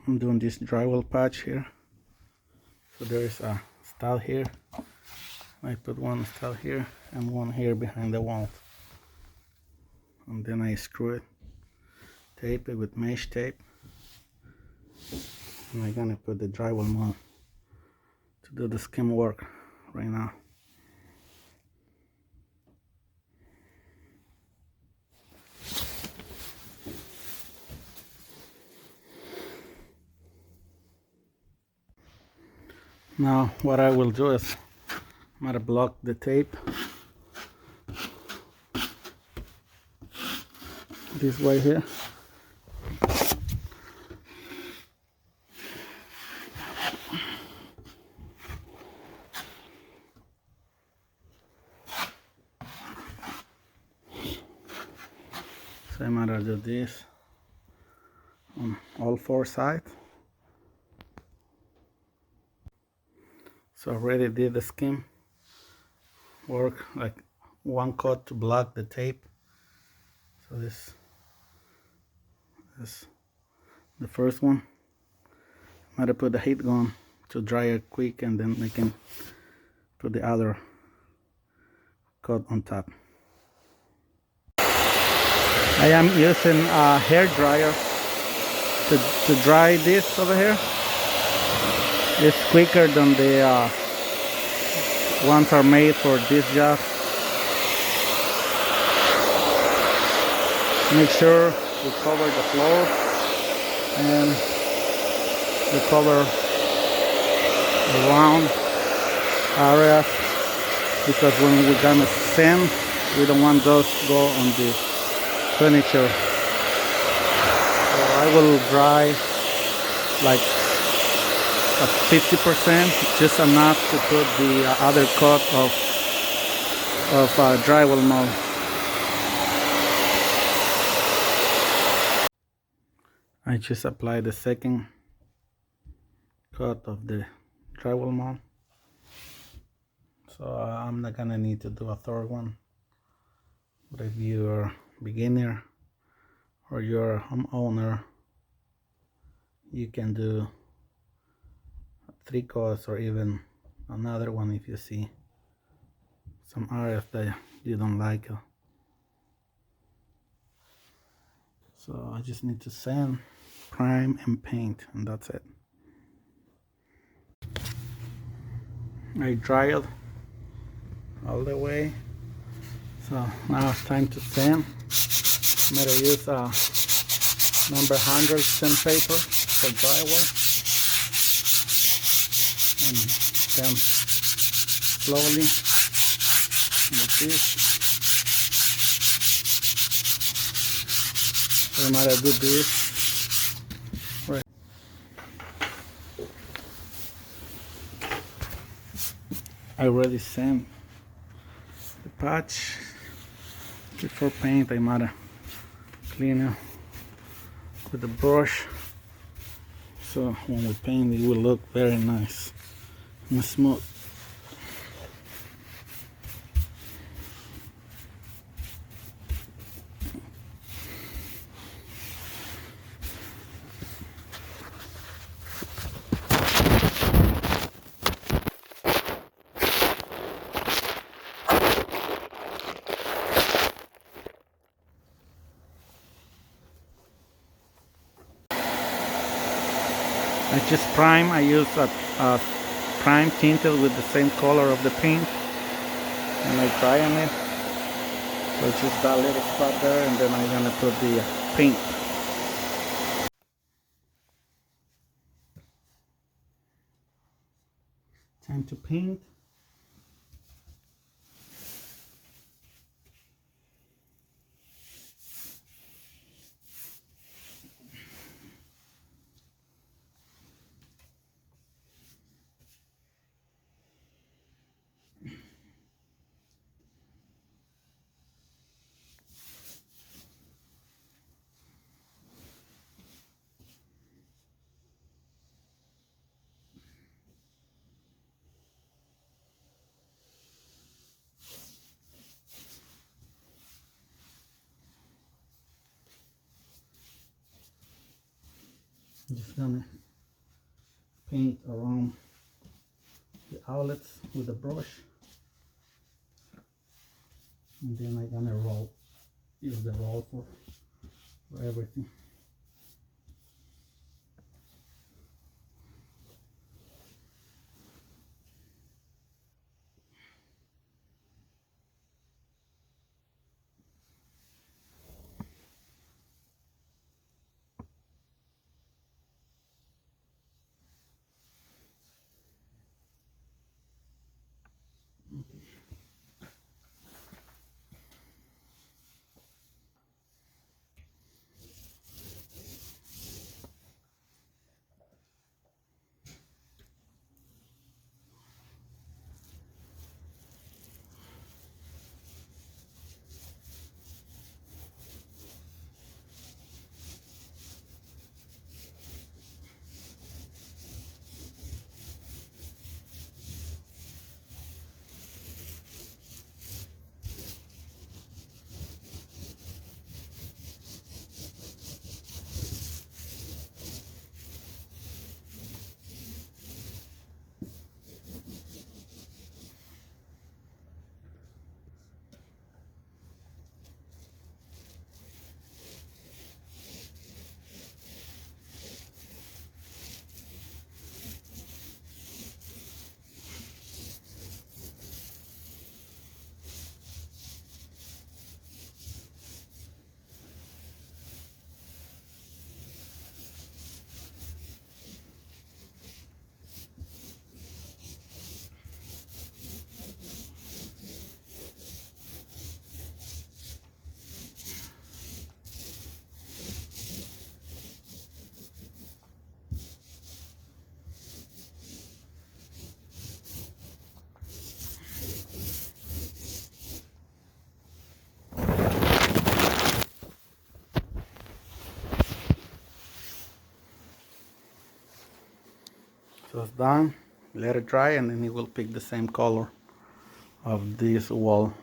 I'm doing this drywall patch here. So there is a stud here. I put one stud here and one here behind the wall. And then I screw it, tape it with mesh tape. And I'm gonna put the drywall mold to do the skim work right now. Now what I will do is I'm gonna block the tape this way here. So I'm gonna do this on all four sides. So I already did the skim work, like one coat to block the tape. So this is the first one. I'm gonna put the heat gun to dry it quick, and then I can put the other coat on top. I am using a hair dryer to dry this over here. It's quicker than the ones are made for this job. Make sure you cover the floor and you cover the round areas, because when we're gonna sand, we don't want those to go on the furniture. So I will dry like at 50%, just enough to put the other coat of drywall mold. I just applied the second coat of the drywall mold, so I'm not gonna need to do a third one. But if you're a beginner or you're a homeowner, you can do 3 coats or even another one if you see some areas that you don't like. So I just need to sand, prime, and paint, and that's it. I dried all the way, so now it's time to sand. I'm going to use number 100 sandpaper for drywall, and then slowly like this. So I'm going to do this right. I already sand the patch. Before paint, I might clean it with the brush, so when we paint it will look very nice and smooth. I just prime. I use a prime tinted with the same color of the paint, and I dry on it. So it's just that little spot there, and then I'm gonna put the paint. Time to paint. Just gonna pallets with a brush, and then I'm gonna use the roll for everything. So it's done. Let it dry, and then it will pick the same color of this wall.